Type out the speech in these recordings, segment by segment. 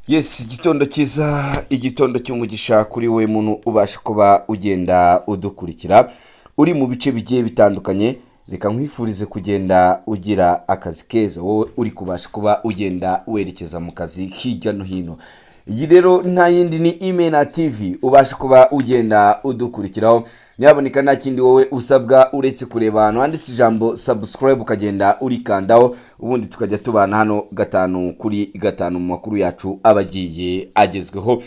Yes, igitondo cy'umugisha kuri we muntu ubasha kuba ugenda udukurikira uri mu bice bigiye bitandukanye. Reka nkwifurize kugenda ugira akazi keza, wowe uri kubasha kuba ugenda werekeza mu kazi hirya no hino. Iyi rero nta yindi ni Imena TV ubasha kuba ugenda udukurikiraho. Nyaboneka nta kindi wowe usabwa uretse kureba ahantu handitse ijambo subscribe ukagenda urikandaho, ubundi tukajya tubana hano gatanu kuri gatanu mu makuru yacu abagiye agezweho.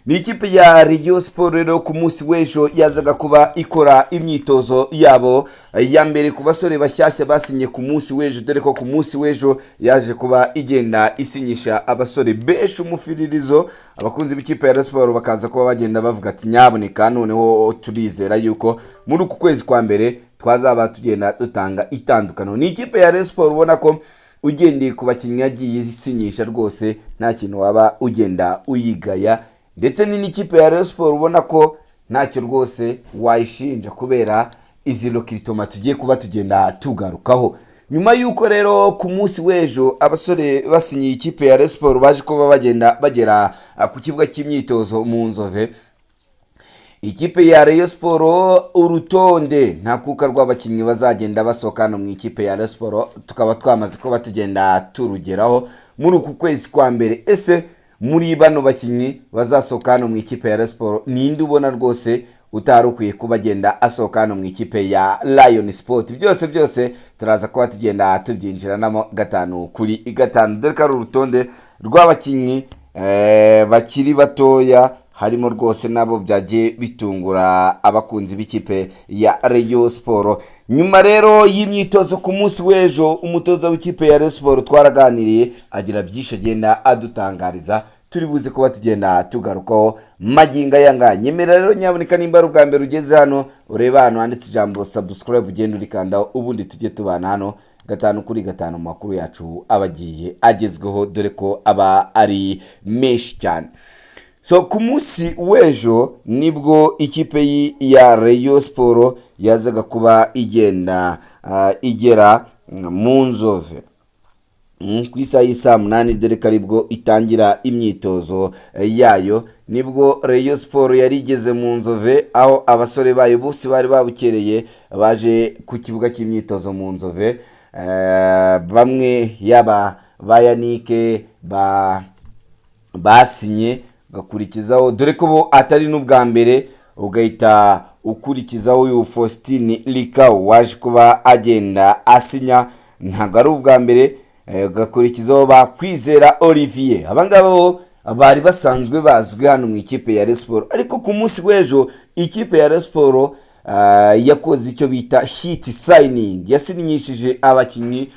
Ni ikipe ya Rayon Sport rero ku munsi w'ejo yazaga kuba ikora imyitozo yabo ya mbere ku basore bashyashya basinye ku munsi w'ejo, dore ko ku munsi w'ejo yaje kuba igenda isinyisha abasore benshi umufiririzo. Abakunzi b'ikipe ya Rayon Sport bakaza kuba bagenda bavuga ati nyaboneka noneho turizera yuko muri uku kwezi kwa mbere twazaba tugenda dutanga itandukano. Ni ikipe ya Rayon Sport ubona ko ugendeye ku bakinnyi yagiye isinyisha rwose nta kintu waba ugenda uyigaya, ndetse ni n'ikipe ya Rayon Sport ubona ko ntacyo rwose wayishinja kubera izi lokitoma tugiye kuba tugenda tugarukaho. Nyuma yuko rero ku munsi w'ejo abasore basinyiye ikipe ya Rayon Sport baje kuba bagenda bagera ku kibuga cy'imyitozo mu Nzove, ikipe ya Rayon Sport urutonde nta kuka rw'abakinnyi bazagenda basohokana mu ikipe ya Rayon Sport tukaba twamaze kuba tugenda turugeraho muri uku kwezi kwa mbere. Ese muri bano bakinnyi bazasohokana mu ikipe ya Rayon Sport ninde ubona rwose utari ukwiye kuba agenda asohokana mu ikipe ya Rayon Sport? Byose turaza kuba tugenda tubyinjiranamo gatanu kuri gatanu, dore ko ari urutonde rw'abakinnyi bakiri batoya, harimo rwose nabo byagiye bitungura abakunzi b'ikipe ya Rayon Sport. Nyuma rero y'imyitozo ku munsi w'ejo umutoza w'ikipe ya Rayon Sport twaraganiriye agira byinshi agenda adutangariza, turi buze kuba tugenda tugarukaho maginga yanga. Nyemera rero nyaboneka nimba ari ubwa mbere ugeze hano ureba hano handitse ijambo subscribe ugenda urikandaho, ubundi tujye tubana hano gatanu kuri gatanu makuru yacu abagiye agezweho, dore ko aba ari menshi cyane. So ku munsi w'ejo nibwo ikipe ya Rayon Sport yazaga kuba igenda igera mu Nzove ku isaha y'isa munani, dore ko aribwo itangira imyitozo yayo. Nibwo Rayon Sport yari igeze mu Nzove, aho abasore bayo bose bari babukereye baje ku kibuga cy'imyitozo mu Nzove. Bamwe yaba bayanike basinye gakurikizaho, dore ko bo atari n'ubwa mbere, ugahita ukurikizaho uyu Faustin Likao waje kuba agenda asinya, ntabwo ari ubwa mbere. Gakurikizaho Bakwizera Olivier, abangaba bo bari basanzwe bazwi hano mu ikipe ya Rayon Sport, ariko ku munsi w'ejo ikipe ya Rayon Sport yakoze icyo bita hit signing, yasinyishije abakinnyi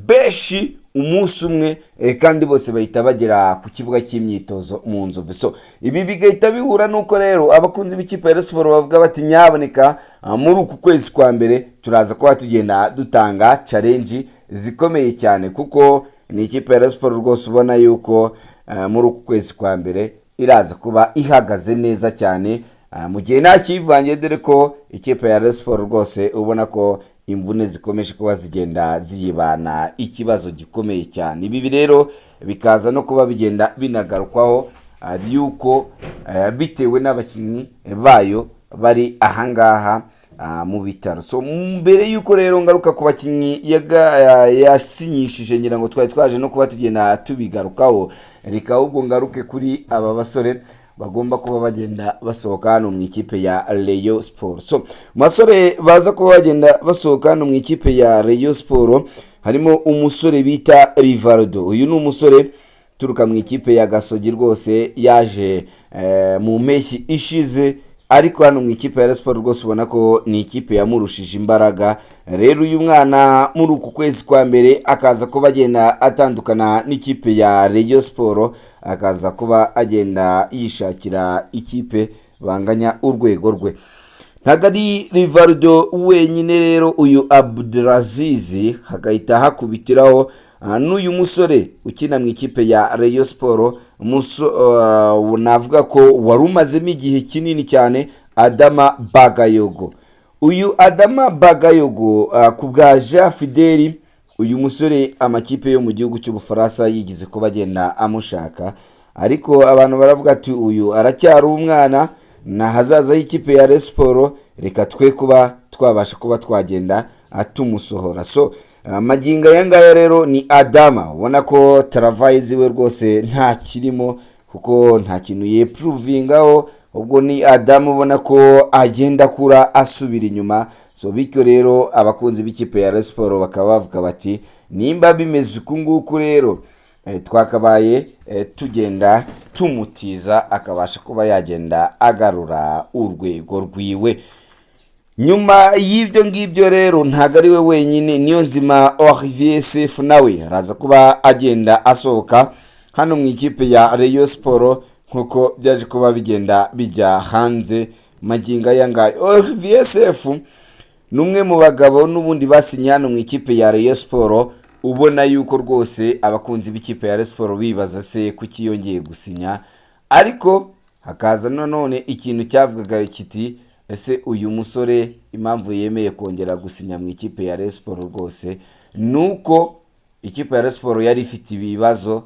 benshi umunsi umwe, kandi bose bahita bagera ku kibuga cy'imyitozo mu Nzove. So ibi bigahita bihura nuko rero abakunzi b'ikipe ya Rayon Sport bavuga bati nyaboneka muri uku kwezi kwa mbere turaza kuba tugenda dutanga challenge zikomeye cyane, kuko ni ikipe ya Rayon Sport rwose ubona yuko muri uku kwezi kwa mbere iraza kuba ihagaze neza cyane mu gihe nta kivangiye, dore ko ikipe ya Rayon Sport rwose ubona ko imvune zikomeje kuba zigenda ziyibana ikibazo gikomeye cyane. Ibi rero bikaza no kuba bigenda binagarukwaho yuko bitewe n'abakinnyi bayo bari ahangaha mu bitaro. So mbere yuko rero ngaruka ku bakinnyi yasinyishije, ngira ngo twari twaje no kuba tugenda tubigarukaho, reka ahubwo ngaruke kuri aba basore bagomba kuba bagenda basohoka hano mu ikipe ya Rayon Sport. So masore baza kuba bagenda basohoka hano mu ikipe ya Rayon Sport harimo umusore bita Rivaldo. Uyu ni umusore turuka mu ikipe ya Gasogi rwose, yaje mu mpeshyi ishize, ariko hano mu ikipe ya Rayon Sport rwose ubona ko ni ikipe yamurushije imbaraga. Rero uyu mwana muri uku kwezi kwa mbere akaza kuba agenda atandukana n'ikipe ya Rayon Sport, akaza kuba agenda yishakira ikipe banganya urwego rwe. Ntabwo ari Rivaldo wenyine rero, uyu Abdulaziz hagahita hakubitiraho n'uyu musore ukina mu ikipe ya Rayon Sport, navuga ko wari umazemo igihe kinini cyane, Adama Bagayogo. Uyu Adama Bagayogo ku bwa Jean Fideli, uyu musore amakipe yo mu gihugu cy'Ubufaransa yigize ko bagenda amushaka, ariko abantu baravuga ati uyu aracyari umwana na hazaza y'ikipe ya Rayon Sport, reka twe kuba twabasha kuba twagenda tumusohora. So magingo aya ngaya rero ni Adama, ubona ko travaye ziwe rwose nta kirimo kuko nta kintu yeprovingaho, ubwo ni Adama ubona ko agenda kura asubira inyuma. So bityo rero abakunzi b'ikipe ya Rayon Sport bakaba bavuga bati nimba bimeze uku nguku rero twakabaye tugenda tumutiza akabasha kuba yagenda agarura urwego rwiwe. Nyuma y'ibyo ngibyo rero ntago ari we wenyine, Niyonzima Olivier Sefu nawe araza kuba agenda asohoka hano mu ikipe ya Rayon Sport nkuko byaje kuba bigenda bijya hanze magingo aya ngaya. Olivier Sefu numwe mu bagabo n'ubundi basinye hano mu ikipe ya Rayon Sport, ubona yuko rwose abakunzi b'ikipe ya Rayon Sport bibaza se kuki yongeye gusinya, ariko hakaza none ikintu cyavugaga kiti ese uyu musore impamvu yemeye kongera gusinya mu ikipe ya Rayon Sport rwose nuko ikipe ya Rayon Sport yari ifite ibibazo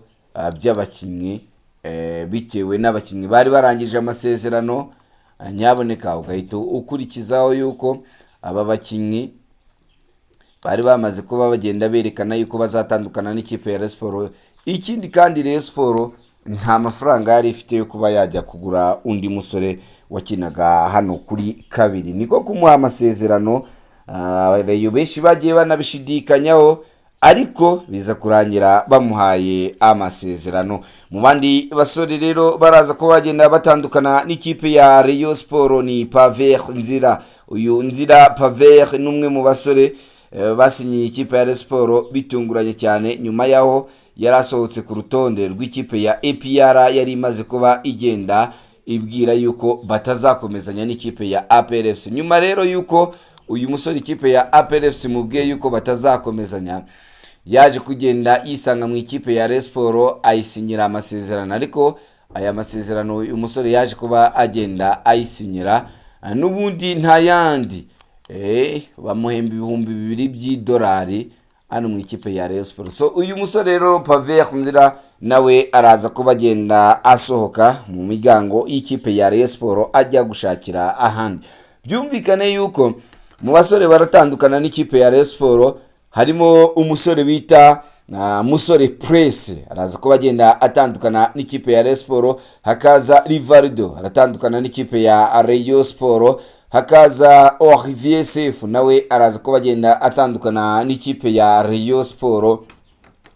by'abakinnyi, bitewe n'abakinnyi bari barangije amasezerano, nyaboneka ugahita ukurikizaho yuko aba bakinnyi bari bamaze kuba bagenda berekana yuko bazatandukana n'ikipe ya Rayon Sport. Ikindi kandi Rayon Sport nta mafaranga yari ifite yo kuba yajya kugura undi musore wakinaga hano kuri kabiri, niko kumuha amasezerano. Rayon benshi bagiye banabishidikanyaho, ariko biza kurangira bamuhaye amasezerano. Mu bandi basore rero baraza ko bagenda batandukana n'ikipe ya Rayon Sport ni Paver Nzira. Uyu Nzira Paver numwe mu basore basinyiye ikipe ya Rayon Sport bitunguranye cyane nyuma yaho yarasohotse ku rutonde rw'ikipe ya APR yari imaze kuba igenda ibwira yuko batazakomezanya n'ikipe ya APRFC. Nyuma rero yuko uyu musore ikipe ya APRFC mubwiye yuko batazakomezanya, yaje kugenda yisanga mu ikipe ya Rayon Sport ayisinyira amasezerano, ariko aya masezerano uyu musore yaje kuba agenda ayisinyira n'ubundi nta yandi bamuhemba ibihumbi 2,000 by'idolari hano mu ikipe ya Rayon Sport. So uyu musore rero Paver Nzira nawe araza kuba agenda asohoka mu migango y'ikipe ya Rayon Sport ajya gushakira ahandi. Byumvikane yuko mu basore baratandukana n'ikipe ya Rayon Sport harimo umusore bita Musore Press, araza kuba agenda atandukana n'ikipe ya Rayon Sport. Hakaza Rivaldo aratandukana n'ikipe ya Rayon Sport. Hakaza Olivier Sefu nawe araza kuba agenda atandukana n'ikipe ya Rayon Sport,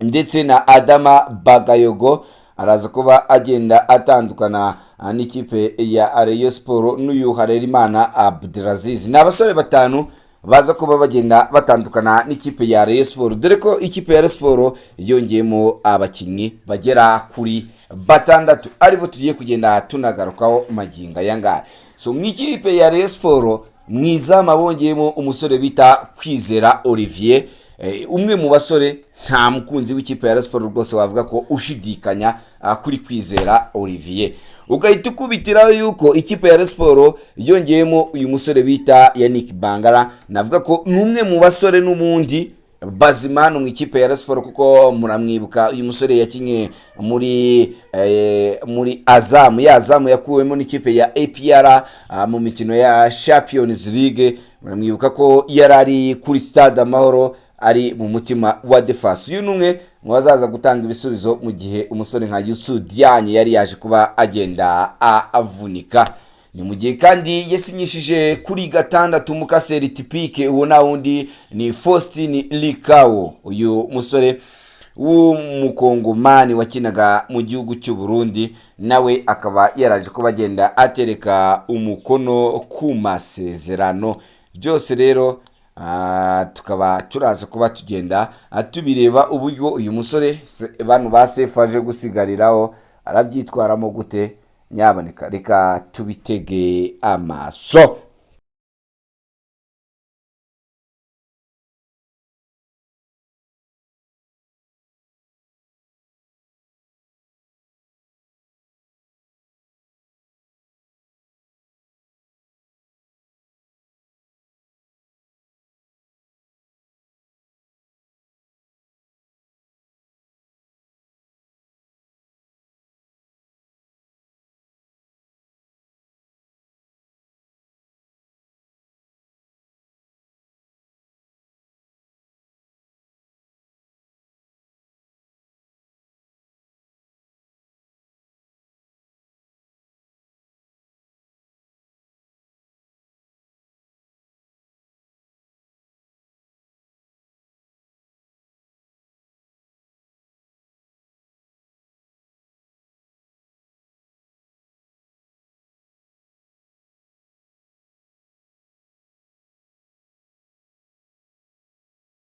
ndetse na Adama Bagayogo araza kuba agenda atandukana n'ikipe ya Rayon Sport, n'uyu Harerimana Abdelaziz. Ni abasore batanu baza kuba bagenda batandukana n'ikipe ya Rayon Sport, dore ko ikipe ya Rayon Sport yongeyemo abakinnyi bagera kuri 6 aribo tugiye kugenda tunagarukaho magingo aya ngaya. So mu ikipe ya Rayon Sport mwizama bongeyemo umusore bita Kwizera Olivier, umwe mu basore nta mukunzi w'ikipe ya Rayon Sport rwose wavuga ko ushidikanya kuri Kwizera Olivier. Ugahita ukubitiraho yuko ikipe ya Rayon Sport yongeyemo uyu musore bita Yannick Bangala, navuga ko numwe mu basore n'ubundi bazima mu ikipe ya Rayon Sport, kuko muramwibuka uyu musore yakinye muri Azam yakuwemo n'ikipe ya APR mu mikino ya Champions League. Muramwibuka ko yarari kuri Stade Amahoro ari mu mutima wa defense. Uyu numwe mu bazaza gutanga ibisubizo mu gihe umusore nka Youssou Diagne yari yaje kuba agenda avunika. Ni mu gihe kandi yasinyishije kuri 6 mukaseri tipike, uwo na wundi ni Faustin Likao, uyu musore w'umukongomani wakinaga mu gihugu cy'u Burundi, nawe akaba yaraje kuba agenda atereka umukono ku masezerano. Byose rero tukaba turaza kuba tugenda tubireba uburyo uyu musore bantu basefaje gusigariraho arabyitwaramo gute. Nyaboneka reka tubitege amaso.